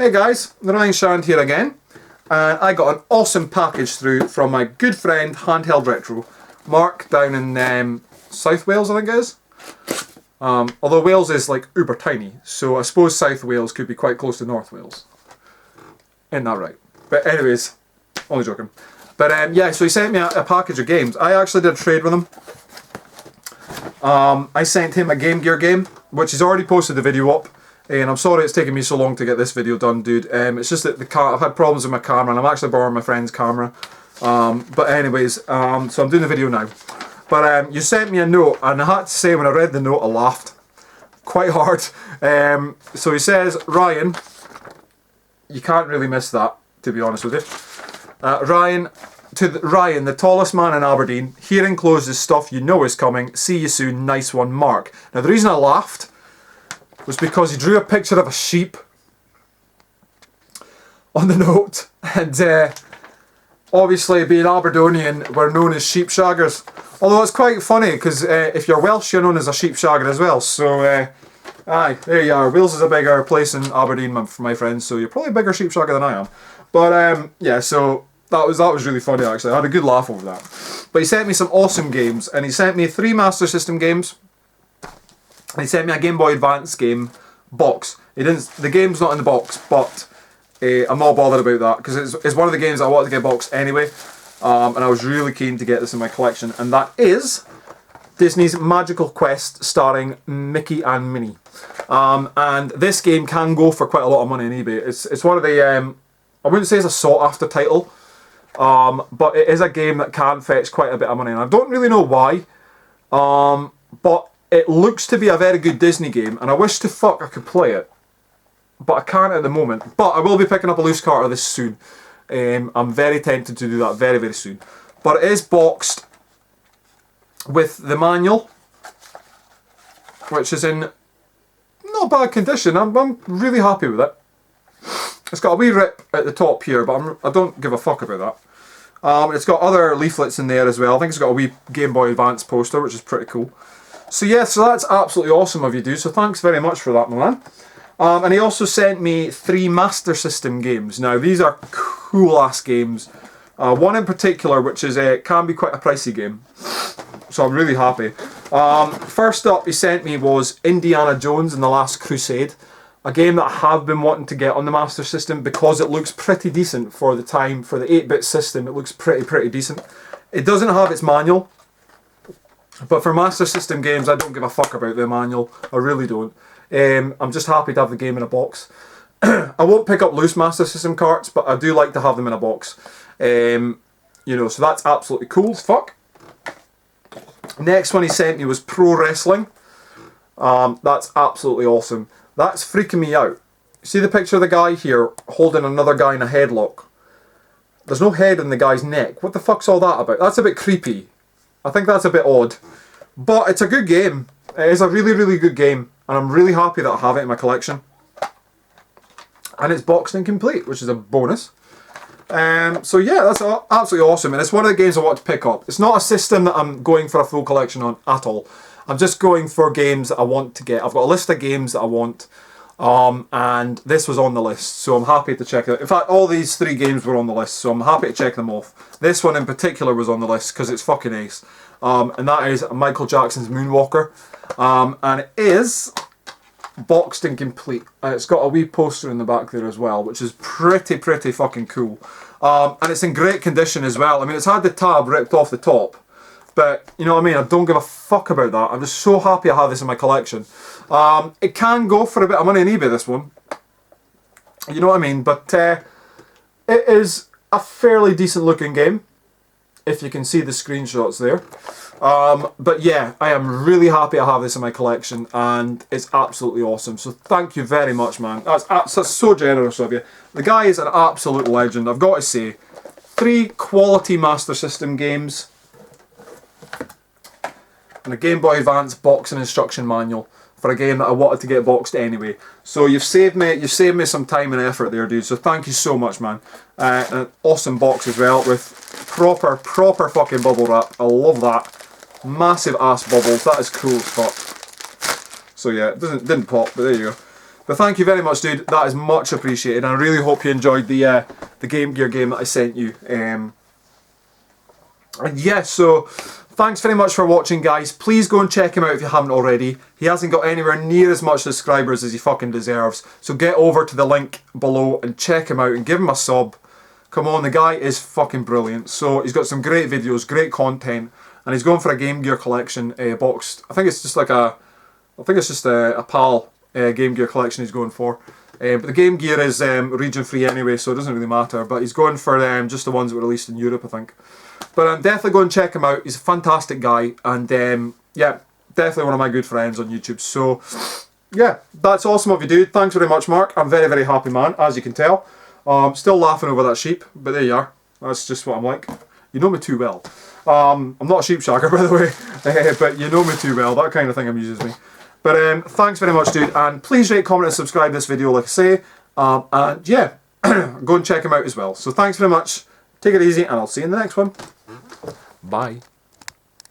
Hey guys, TheRyanshand here again, and I got an awesome package through from my good friend Handheldretro, Mark down in South Wales, I think it is. Although Wales is like uber tiny, so I suppose South Wales could be quite close to North Wales. Isn't that right? But anyways, only joking. But yeah, so he sent me a package of games. I actually did a trade with him. I sent him a Game Gear game, which he's already posted the video up. And I'm sorry it's taken me so long to get this video done, dude. It's just that I've had problems with my camera, and I'm actually borrowing my friend's camera. But anyways, so I'm doing the video now. But you sent me a note, and I had to say when I read the note, I laughed quite hard. So he says, Ryan, you can't really miss that, to be honest with you. Ryan, Ryan, the tallest man in Aberdeen, here enclosed is stuff you know is coming. See you soon, nice one, Mark. Now the reason I laughed was because he drew a picture of a sheep on the note, and obviously being Aberdonian, we're known as sheep shaggers. Although it's quite funny because if you're Welsh, you're known as a sheep shagger as well. So aye, there you are. Wales is a bigger place in Aberdeen for my friends, so you're probably a bigger sheep shagger than I am. But yeah, so that was really funny actually. I had a good laugh over that. But he sent me some awesome games, and he sent me 3 Master System games. He sent me a Game Boy Advance game box. He didn't. The game's not in the box, but I'm not bothered about that because it's one of the games I wanted to get boxed anyway, and I was really keen to get this in my collection. And that is Disney's Magical Quest, starring Mickey and Minnie. And this game can go for quite a lot of money on eBay. It's one of the I wouldn't say it's a sought after title, but it is a game that can fetch quite a bit of money, and I don't really know why. But it looks to be a very good Disney game, and I wish to fuck I could play it, but I can't at the moment. But I will be picking up a loose cart of this soon. I'm very tempted to do that very, very soon. But it is boxed with the manual, which is in not bad condition. I'm really happy with it. It's got a wee rip at the top here, but I don't give a fuck about that. It's got other leaflets in there as well. I think it's got a wee Game Boy Advance poster, which is pretty cool. So yeah, so that's absolutely awesome of you, dude. So thanks very much for that, my man. And he also sent me 3 Master System games. Now these are cool ass games. One in particular, which is can be quite a pricey game. So I'm really happy. First up he sent me was Indiana Jones and the Last Crusade. A game that I have been wanting to get on the Master System because it looks pretty decent for the time, for the 8-bit system. It looks pretty decent. It doesn't have its manual. But for Master System games, I don't give a fuck about the manual. I really don't. I'm just happy to have the game in a box. I won't pick up loose Master System carts, but I do like to have them in a box. You know, so that's absolutely cool as fuck. Next one he sent me was Pro Wrestling. That's absolutely awesome. That's freaking me out. See the picture of the guy here holding another guy in a headlock? There's no head in the guy's neck. What the fuck's all that about? That's a bit creepy. I think that's a bit odd, but it's a good game. It is a really, really good game, and I'm really happy that I have it in my collection. And it's boxed and complete, which is a bonus. So yeah, that's absolutely awesome, and it's one of the games I want to pick up. It's not a system that I'm going for a full collection on at all. I'm just going for games that I want to get. I've got a list of games that I want, and this was on the list, so I'm happy to check it out. In fact, all these 3 games were on the list, so I'm happy to check them off. This one in particular was on the list because it's fucking ace. And that is Michael Jackson's Moonwalker. And it is boxed and complete. And it's got a wee poster in the back there as well, which is pretty fucking cool. And it's in great condition as well. I mean, it's had the tab ripped off the top. But, you know what I mean, I don't give a fuck about that. I'm just so happy I have this in my collection. It can go for a bit of money on eBay, this one. You know what I mean? But it is a fairly decent looking game, if you can see the screenshots there. But yeah, I am really happy I have this in my collection, and it's absolutely awesome. So thank you very much, man. That's so generous of you. The guy is an absolute legend, I've got to say. 3 quality Master System games, and a Game Boy Advance box and instruction manual for a game that I wanted to get boxed anyway. So you've saved me some time and effort there, dude. So thank you so much, man. An awesome box as well with proper fucking bubble wrap. I love that. Massive ass bubbles. That is cool as fuck. So yeah, it didn't pop, but there you go. But thank you very much, dude. That is much appreciated. And I really hope you enjoyed the Game Gear game that I sent you. And yeah, so thanks very much for watching, guys. Please go and check him out if you haven't already. He hasn't got anywhere near as much subscribers as he fucking deserves. So get over to the link below and check him out and give him a sub. Come on, the guy is fucking brilliant. So he's got some great videos, great content, and he's going for a Game Gear collection boxed. I think it's just like a PAL Game Gear collection he's going for. But the Game Gear is region free anyway, so it doesn't really matter. But he's going for just the ones that were released in Europe, I think. But definitely go and check him out. He's a fantastic guy, and yeah, definitely one of my good friends on YouTube. So yeah, that's awesome of you, dude. Thanks very much, Mark. I'm very, very happy, man, as you can tell. Still laughing over that sheep, but there you are. That's just what I'm like. You know me too well. I'm not a sheep shagger, by the way, but you know me too well. That kind of thing amuses me. But thanks very much, dude, and please rate, comment, and subscribe this video, like I say. And yeah, go and check him out as well. So thanks very much. Take it easy, and I'll see you in the next one. Bye.